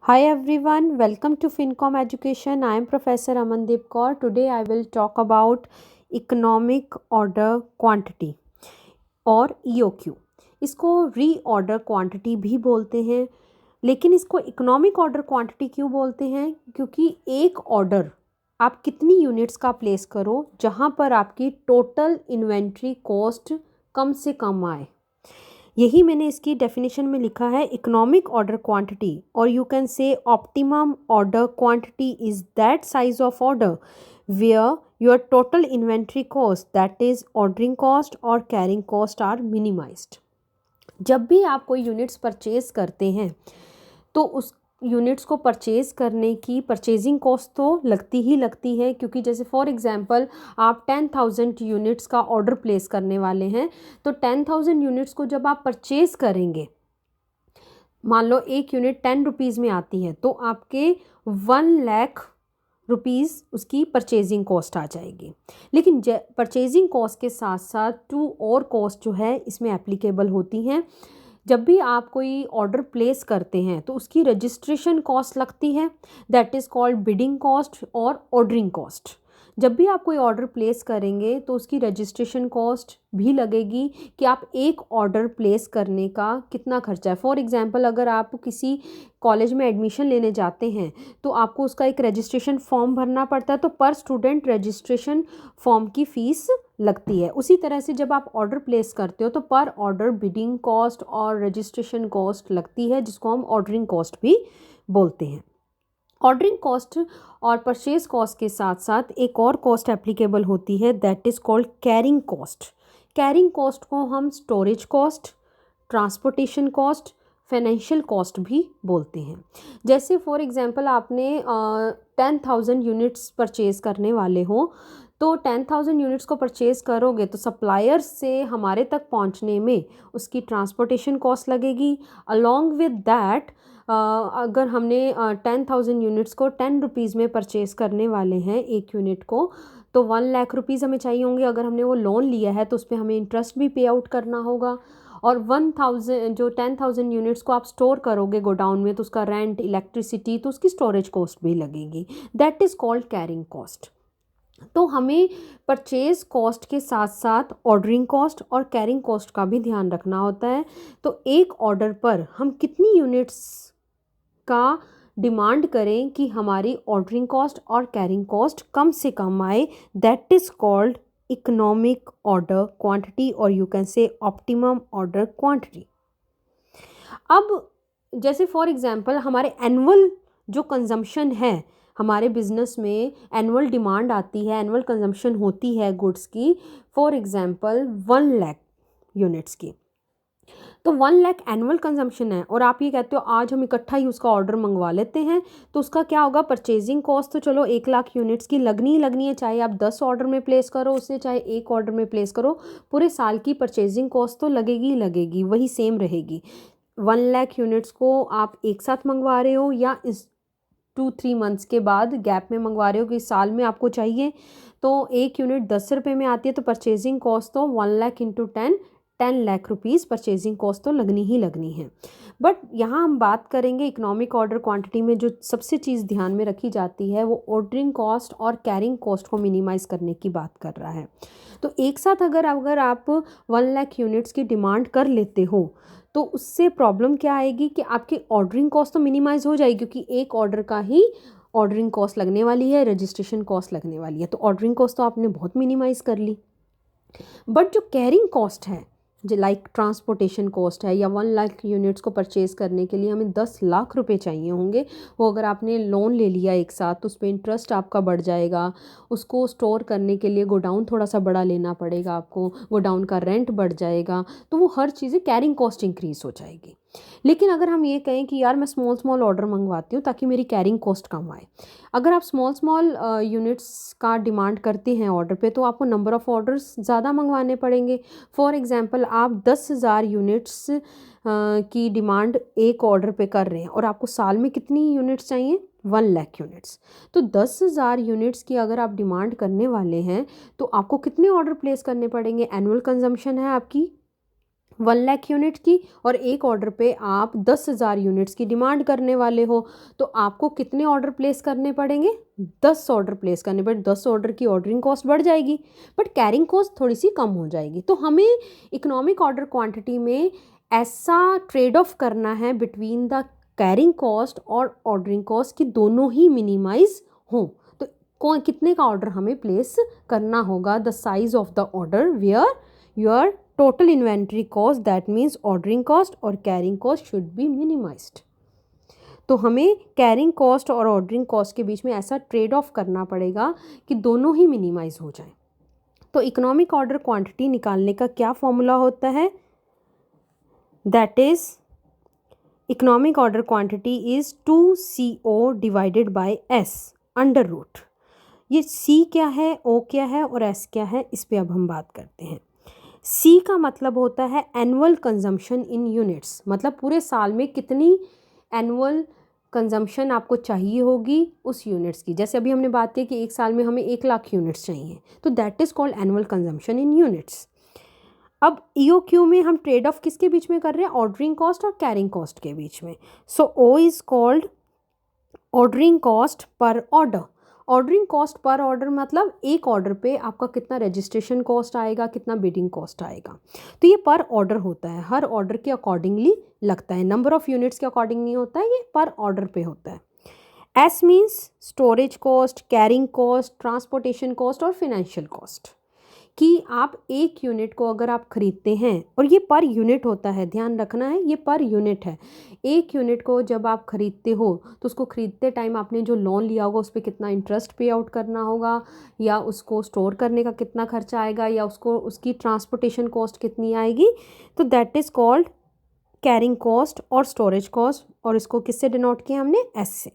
Hi everyone, welcome to FinCom Education. I am Professor Amandeep Kaur. Today I will talk about Economic Order Quantity और EOQ. इसको reorder quantity भी बोलते हैं, लेकिन इसको economic order quantity क्यों बोलते हैं? क्योंकि एक ऑर्डर आप कितनी यूनिट्स का प्लेस करो जहाँ पर आपकी टोटल इन्वेंट्री कॉस्ट कम से कम आए। यही मैंने इसकी डेफिनेशन में लिखा है, इकोनॉमिक ऑर्डर क्वांटिटी और you can say optimum order quantity is that size of order where your total inventory cost that is ordering cost और कैरिंग कॉस्ट आर मिनिमाइज्ड। जब भी आप कोई यूनिट्स परचेज करते हैं तो उस यूनिट्स को परचेज करने की परचेजिंग कॉस्ट तो लगती ही लगती है, क्योंकि जैसे फॉर एग्जांपल आप 10,000 यूनिट्स का ऑर्डर प्लेस करने वाले हैं, तो 10,000 यूनिट्स को जब आप परचेज करेंगे, मान लो एक यूनिट 10 रुपीज़ में आती है, तो आपके 1,00,000 रुपीज़ उसकी परचेजिंग कॉस्ट आ जाएगी। लेकिन परचेजिंग कॉस्ट के साथ साथ 2 और कॉस्ट जो है इसमें एप्लीकेबल होती हैं। जब भी आप कोई ऑर्डर प्लेस करते हैं तो उसकी रजिस्ट्रेशन कॉस्ट लगती है, that is called bidding cost और ऑर्डरिंग कॉस्ट। जब भी आप कोई ऑर्डर प्लेस करेंगे तो उसकी रजिस्ट्रेशन कॉस्ट भी लगेगी कि आप एक ऑर्डर प्लेस करने का कितना खर्चा है। फॉर एग्जांपल अगर आप किसी कॉलेज में एडमिशन लेने जाते हैं तो आपको उसका एक रजिस्ट्रेशन फॉर्म भरना पड़ता है, तो पर स्टूडेंट रजिस्ट्रेशन फॉर्म की फ़ीस लगती है। उसी तरह से जब आप ऑर्डर प्लेस करते हो तो पर ऑर्डर बिडिंग कॉस्ट और रजिस्ट्रेशन कॉस्ट लगती है, जिसको हम ऑर्डरिंग कॉस्ट भी बोलते हैं। ऑर्डरिंग कॉस्ट और परचेज कॉस्ट के साथ साथ एक और कॉस्ट एप्लीकेबल होती है, that is called carrying cost. Carrying cost को हम storage cost, transportation cost, financial cost भी बोलते हैं। जैसे फॉर एग्जांपल आपने 10,000 यूनिट्स परचेज़ करने वाले हो, तो 10,000 यूनिट्स को परचेज़ करोगे तो सप्लायर्स से हमारे तक पहुंचने में उसकी ट्रांसपोर्टेशन कॉस्ट लगेगी। अलॉन्ग विद दैट अगर हमने 10,000 यूनिट्स को 10 रुपीज़ में परचेज़ करने वाले हैं एक यूनिट को, तो 1,00,000 रुपीज़ हमें चाहिए होंगे। अगर हमने वो लोन लिया है तो उस पर हमें इंटरेस्ट भी पे आउट करना होगा। और 10,000 यूनिट्स को आप स्टोर करोगे गोडाउन में, तो उसका रेंट, इलेक्ट्रिसिटी, तो उसकी स्टोरेज कॉस्ट भी लगेगी। That is called carrying cost. तो हमें परचेज कॉस्ट के साथ साथ ऑर्डरिंग कॉस्ट और कैरिंग कॉस्ट का भी ध्यान रखना होता है। तो एक ऑर्डर पर हम कितनी यूनिट्स का डिमांड करें कि हमारी ऑर्डरिंग कॉस्ट और कैरिंग कॉस्ट कम से कम आए, that is called economic order quantity और you can say optimum order quantity. अब जैसे फॉर एग्जांपल हमारे एनुअल जो कंजम्पशन है, हमारे बिजनेस में एनुअल डिमांड आती है, एनुअल कंजम्पशन होती है गुड्स की, फॉर एग्जांपल 1,00,000 यूनिट्स की। तो 1,00,000 एनुअल कंजम्पशन है और आप ये कहते हो आज हम इकट्ठा ही उसका ऑर्डर मंगवा लेते हैं, तो उसका क्या होगा? परचेजिंग कॉस्ट तो चलो 1,00,000 यूनिट्स की लगनी ही लगनी है, चाहे आप 10 ऑर्डर में प्लेस करो उससे, चाहे एक ऑर्डर में प्लेस करो, पूरे साल की परचेजिंग कॉस्ट तो लगेगी ही लगेगी, वही सेम रहेगी। 1,00,000 यूनिट्स को आप एक साथ मंगवा रहे हो या इस 2-3 मंथ्स के बाद गैप में मंगवा रहे हो कि साल में आपको चाहिए, तो एक यूनिट 10 रुपये में आती है, तो परचेजिंग कॉस्ट तो 1,00,000 इंटू 10,00,000 रुपीज़ परचेजिंग कॉस्ट तो लगनी ही लगनी है। बट यहाँ हम बात करेंगे इकोनॉमिक ऑर्डर क्वांटिटी में जो सबसे चीज़ ध्यान में रखी जाती है वो ऑर्डरिंग कॉस्ट और कैरिंग कॉस्ट को मिनिमाइज़ करने की बात कर रहा है। तो एक साथ अगर आप 1,00,000 यूनिट्स की डिमांड कर लेते हो तो उससे प्रॉब्लम क्या आएगी कि आपकी ऑर्डरिंग कॉस्ट तो मिनिमाइज़ हो जाएगी, क्योंकि एक ऑर्डर का ही ऑर्डरिंग कॉस्ट लगने वाली है, रजिस्ट्रेशन कॉस्ट लगने वाली है, तो ऑर्डरिंग कॉस्ट तो आपने बहुत मिनिमाइज़ कर ली। बट जो कैरिंग कॉस्ट है, जो लाइक ट्रांसपोर्टेशन कॉस्ट है, या 1,00,000 यूनिट्स को परचेज़ करने के लिए हमें 10,00,000 रुपए चाहिए होंगे, वो अगर आपने लोन ले लिया एक साथ तो उस पर इंटरेस्ट आपका बढ़ जाएगा। उसको स्टोर करने के लिए गोडाउन थोड़ा सा बड़ा लेना पड़ेगा आपको, गोडाउन का रेंट बढ़ जाएगा, तो वो हर चीज़ें कैरिंग कॉस्ट इंक्रीज़ हो जाएगी। लेकिन अगर हम ये कहें कि यार मैं स्मॉल ऑर्डर मंगवाती हूँ ताकि मेरी कैरिंग कॉस्ट कम आए, अगर आप स्मॉल यूनिट्स का डिमांड करते हैं ऑर्डर पे, तो आपको नंबर ऑफ़ ऑर्डर्स ज़्यादा मंगवाने पड़ेंगे। फॉर एग्जांपल आप 10,000 यूनिट्स की डिमांड एक ऑर्डर पे कर रहे हैं और आपको साल में कितनी यूनिट्स चाहिए? 1,00,000 यूनिट्स। तो 10,000 यूनिट्स की अगर आप डिमांड करने वाले हैं तो आपको कितने ऑर्डर प्लेस करने पड़ेंगे? एनुअल कंजम्पशन है आपकी 1 लाख यूनिट की, और एक ऑर्डर पे आप 10,000 यूनिट्स की डिमांड करने वाले हो, तो आपको कितने ऑर्डर प्लेस करने पड़ेंगे? 10 ऑर्डर प्लेस करने पड़े। 10 ऑर्डर की ऑर्डरिंग कॉस्ट बढ़ जाएगी, बट कैरिंग कॉस्ट थोड़ी सी कम हो जाएगी। तो हमें इकोनॉमिक ऑर्डर क्वांटिटी में ऐसा ट्रेड ऑफ करना है बिटवीन द कैरिंग कॉस्ट और ऑर्डरिंग कॉस्ट कि दोनों ही मिनिमाइज हों। तो कितने का ऑर्डर हमें प्लेस करना होगा? The size of the order where your total inventory cost, that means ordering cost और carrying cost should be minimized। तो हमें कैरिंग कॉस्ट और ऑर्डरिंग कॉस्ट के बीच में ऐसा ट्रेड ऑफ करना पड़ेगा कि दोनों ही मिनिमाइज हो जाए। तो इकोनॉमिक ऑर्डर क्वांटिटी निकालने का क्या फॉर्मूला होता है? That is economic order quantity is 2CO divided by S under root. ये C क्या है, O क्या है और S क्या है, इस पे अब हम बात करते हैं। C का मतलब होता है एनुअल कंजम्पशन इन यूनिट्स, मतलब पूरे साल में कितनी एनुअल कंजम्पशन आपको चाहिए होगी उस यूनिट्स की। जैसे अभी हमने बात की कि एक साल में हमें 1 लाख यूनिट्स चाहिए, तो that is called annual consumption in units. अब EOQ में हम ट्रेड ऑफ किसके बीच में कर रहे हैं? ऑर्डरिंग कॉस्ट और कैरिंग कॉस्ट के बीच में। सो O is called ordering cost per order. Ordering cost per order मतलब एक ऑर्डर पे आपका कितना रजिस्ट्रेशन कॉस्ट आएगा, कितना बिडिंग कॉस्ट आएगा। तो ये पर ऑर्डर होता है, हर ऑर्डर के अकॉर्डिंगली लगता है, नंबर ऑफ यूनिट्स के अकॉर्डिंग नहीं होता है, ये पर ऑर्डर पे होता है। S means storage cost, carrying cost, transportation cost और फिनेंशियल कॉस्ट। कि आप एक यूनिट को अगर आप ख़रीदते हैं, और ये पर यूनिट होता है, ध्यान रखना है, ये पर यूनिट है। एक यूनिट को जब आप ख़रीदते हो तो उसको ख़रीदते टाइम आपने जो लोन लिया होगा उस पर कितना इंटरेस्ट पे आउट करना होगा, या उसको स्टोर करने का कितना खर्चा आएगा, या उसको उसकी ट्रांसपोर्टेशन कॉस्ट कितनी आएगी, तो that is called carrying cost और स्टोरेज कॉस्ट। और इसको किससे डिनोट किया हमने? एस से।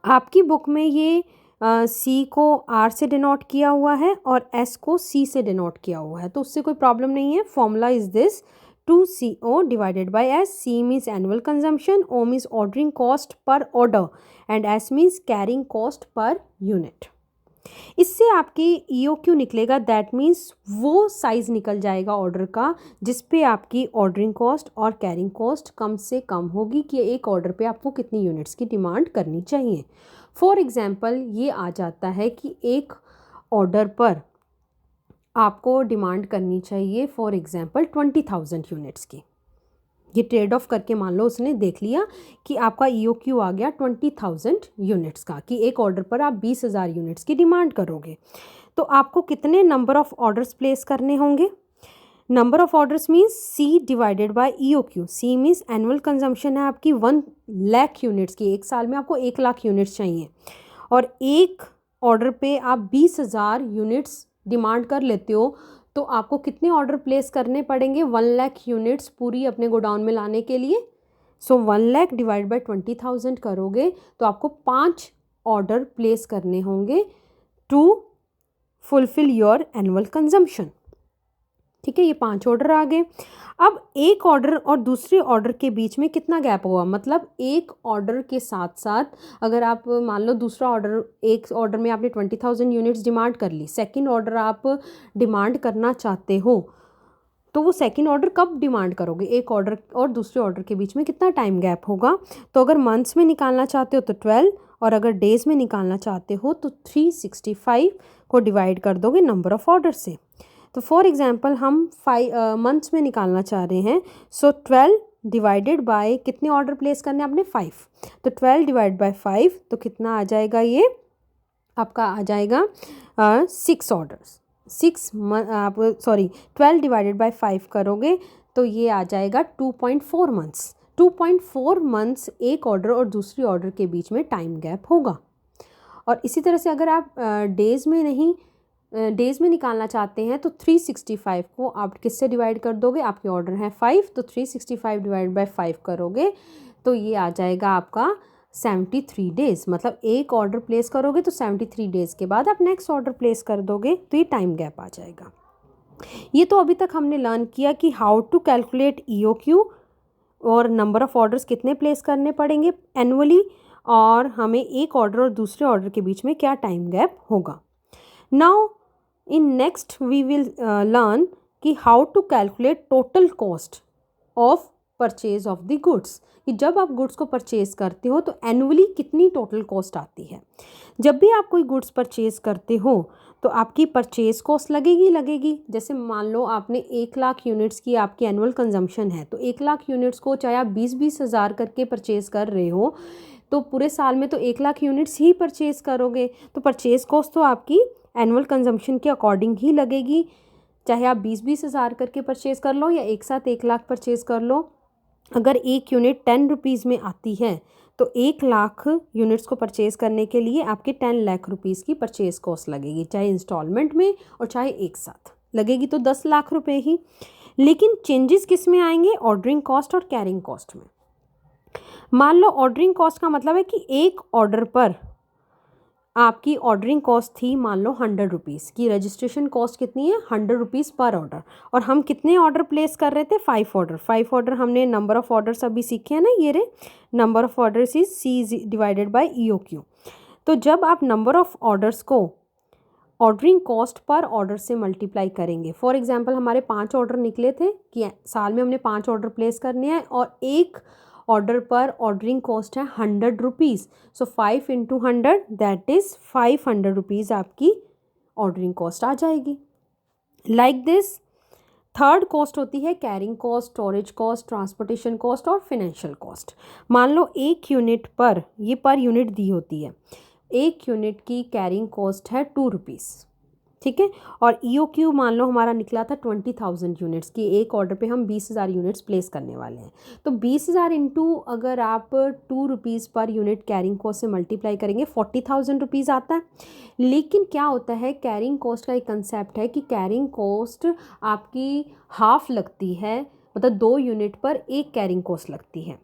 आपकी बुक में ये C को R से डिनोट किया हुआ है और S को C से डिनोट किया हुआ है, तो उससे कोई प्रॉब्लम नहीं है। Formula is this 2CO divided by S। C means annual consumption, O means ordering cost per order and S means carrying cost per unit. इससे आपकी EOQ निकलेगा, दैट मीन्स वो साइज़ निकल जाएगा ऑर्डर का जिस पे आपकी ऑर्डरिंग कॉस्ट और कैरिंग कॉस्ट कम से कम होगी कि एक ऑर्डर पे आपको कितनी यूनिट्स की डिमांड करनी चाहिए। फॉर एग्ज़ाम्पल ये आ जाता है कि एक ऑर्डर पर आपको डिमांड करनी चाहिए फॉर एग्ज़ाम्पल 20,000 यूनिट्स की। ये ट्रेड ऑफ करके मान लो उसने देख लिया कि आपका EOQ आ गया 20,000 यूनिट्स का, कि एक ऑर्डर पर आप 20,000 यूनिट्स की डिमांड करोगे, तो आपको कितने नंबर ऑफ़ ऑर्डर्स प्लेस करने होंगे? Number of orders means C divided by EOQ। C means annual consumption है आपकी 1 लाख यूनिट्स की, एक साल में आपको 1 लाख यूनिट्स चाहिए, और एक ऑर्डर पे आप 20,000 यूनिट्स डिमांड कर लेते हो, तो आपको कितने ऑर्डर प्लेस करने पड़ेंगे? 1 लाख यूनिट्स पूरी अपने गोडाउन में लाने के लिए। सो 1 लाख डिवाइड बाय 20,000 करोगे तो आपको 5 ऑर्डर प्लेस करने होंगे to fulfil your annual consumption. ठीक है, ये 5 ऑर्डर आ गए। अब एक ऑर्डर और दूसरे ऑर्डर के बीच में कितना गैप हुआ? मतलब एक ऑर्डर के साथ साथ अगर आप मान लो दूसरा ऑर्डर, एक ऑर्डर में आपने 20,000 यूनिट्स डिमांड कर ली, सेकंड ऑर्डर आप डिमांड करना चाहते हो, तो वो सेकंड ऑर्डर कब डिमांड करोगे? एक ऑर्डर और दूसरे ऑर्डर के बीच में कितना टाइम गैप होगा? तो अगर मंथ्स में निकालना चाहते हो तो 12, और अगर डेज़ में निकालना चाहते हो तो 365 को डिवाइड कर दोगे नंबर ऑफ़ ऑर्डर से। तो फॉर एग्ज़ाम्पल हम 5 मंथ्स में निकालना चाह रहे हैं, सो 12 डिवाइडेड बाय कितने ऑर्डर प्लेस करने आपने? 5। तो 12 डिवाइड बाय 5 तो कितना आ जाएगा? ये आपका आ जाएगा 6 ऑर्डर्स। 12 डिवाइडेड बाय 5 करोगे तो ये आ जाएगा 2.4 मंथ्स। 2.4 मंथ्स एक ऑर्डर और दूसरी ऑर्डर के बीच में टाइम गैप होगा। और इसी तरह से अगर आप डेज़ में निकालना चाहते हैं तो 365 को आप किससे डिवाइड कर दोगे? आपके ऑर्डर हैं 5, तो 365 डिवाइड बाय 5 करोगे तो ये आ जाएगा आपका 73 डेज़। मतलब एक ऑर्डर प्लेस करोगे तो 73 डेज़ के बाद आप नेक्स्ट ऑर्डर प्लेस कर दोगे, तो ये टाइम गैप आ जाएगा। ये तो अभी तक हमने लर्न किया कि हाउ टू कैलकुलेट EOQ और नंबर ऑफ़ ऑर्डर्स कितने प्लेस करने पड़ेंगे एनुअली, और हमें एक ऑर्डर और दूसरे ऑर्डर के बीच में क्या टाइम गैप होगा। Now in next we will learn कि how to calculate total cost of purchase of the goods, कि जब आप गुड्स को परचेज करते हो तो एनुअली कितनी टोटल कॉस्ट आती है। जब भी आप कोई गुड्स परचेज करते हो तो आपकी परचेज कॉस्ट लगेगी। जैसे मान लो आपने 1,00,000 यूनिट्स की आपकी एनुअल कंजम्पशन है, तो 1,00,000 यूनिट्स को चाहे आप 20-20 हज़ार करके परचेज कर रहे हो तो पूरे साल में तो 1,00,000 यूनिट्स ही परचेज करोगे, तो परचेज कॉस्ट तो आपकी एनुअल कंजम्पशन के अकॉर्डिंग ही लगेगी, चाहे आप 20-20 हज़ार करके परचेज़ कर लो या एक साथ 1,00,000 परचेज़ कर लो। अगर एक यूनिट 10 रुपीज़ में आती है तो 1,00,000 यूनिट्स को परचेज़ करने के लिए आपके 10 लाख रुपीज़ की परचेज़ कॉस्ट लगेगी, चाहे इंस्टॉलमेंट में और चाहे एक साथ लगेगी तो 10 लाख रुपए ही। लेकिन चेंजेस किस में आएंगे, ऑर्डरिंग कॉस्ट और कैरिंग कॉस्ट में। मान लो ऑर्डरिंग कॉस्ट का मतलब है कि एक ऑर्डर पर आपकी ऑर्डरिंग कॉस्ट थी मान लो 100 रुपीज़ की, रजिस्ट्रेशन कॉस्ट कितनी है 100 रुपीज़ पर ऑर्डर, और हम कितने ऑर्डर प्लेस कर रहे थे 5 ऑर्डर। हमने नंबर ऑफ़ ऑर्डर्स अभी सीखे हैं ना, ये रे number of orders is C divided by EOQ। तो जब आप नंबर ऑफ़ ऑर्डर्स को ऑर्डरिंग कॉस्ट पर ऑर्डर से मल्टीप्लाई करेंगे, फॉर एग्जाम्पल हमारे 5 ऑर्डर निकले थे कि साल में हमने 5 ऑर्डर प्लेस करने हैं और एक ऑर्डर पर ऑर्डरिंग कॉस्ट है 100 rupees, so 5 into 100 that is 500 rupees आपकी ऑर्डरिंग कॉस्ट आ जाएगी। लाइक दिस थर्ड कॉस्ट होती है carrying cost, storage cost, transportation cost और फाइनेंशियल कॉस्ट। मान लो एक यूनिट पर, ये पर यूनिट दी होती है, एक यूनिट की कैरिंग कॉस्ट है 2 रुपीज़, ठीक है, और EOQ मान लो हमारा निकला था 20,000 यूनिट्स की, एक ऑर्डर पे हम 20,000 यूनिट्स प्लेस करने वाले हैं, तो 20,000 इंटू अगर आप 2 rupees per unit carrying cost से मल्टीप्लाई करेंगे 40,000 रुपीज़ आता है। लेकिन क्या होता है, कैरिंग कॉस्ट का एक कंसेप्ट है कि कैरिंग कॉस्ट आपकी हाफ लगती है, मतलब 2 यूनिट पर एक कैरिंग कॉस्ट लगती है,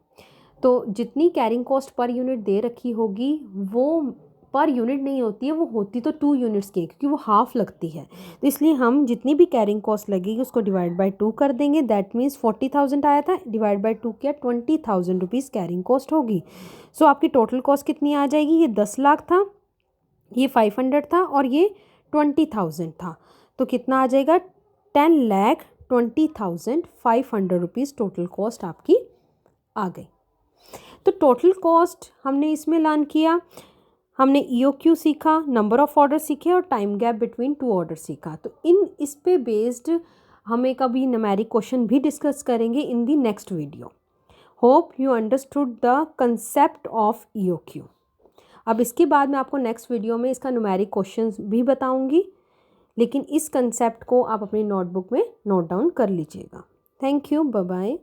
तो जितनी कैरिंग कॉस्ट पर यूनिट दे रखी होगी वो पर यूनिट नहीं होती है, वो होती तो 2 यूनिट्स की, क्योंकि वो हाफ लगती है, तो इसलिए हम जितनी भी कैरिंग कॉस्ट लगेगी उसको डिवाइड बाय 2 कर देंगे। दैट मीन्स 40,000 आया था, डिवाइड बाय 2 किया, 20,000 रुपीज़ कैरिंग कॉस्ट होगी। सो आपकी टोटल कॉस्ट कितनी आ जाएगी, ये 10 लाख था, ये 500 था और ये 20,000 था, तो कितना आ जाएगा 10,20,500 रुपीज़ टोटल कॉस्ट आपकी आ गई। तो टोटल कॉस्ट हमने इसमें लर्न किया, हमने EOQ सीखा, नंबर ऑफ़ ऑर्डर सीखे और टाइम गैप बिटवीन 2 ऑर्डर सीखा। तो इस पे बेस्ड हम एक अभी न्यूमेरिक क्वेश्चन भी डिस्कस करेंगे in the next video. Hope you understood the concept of EOQ। अब इसके बाद मैं आपको नेक्स्ट वीडियो में इसका न्यूमेरिक क्वेश्चन भी बताऊंगी, लेकिन इस कंसेप्ट को आप अपनी नोटबुक में नोट डाउन कर लीजिएगा। Thank you, bye bye.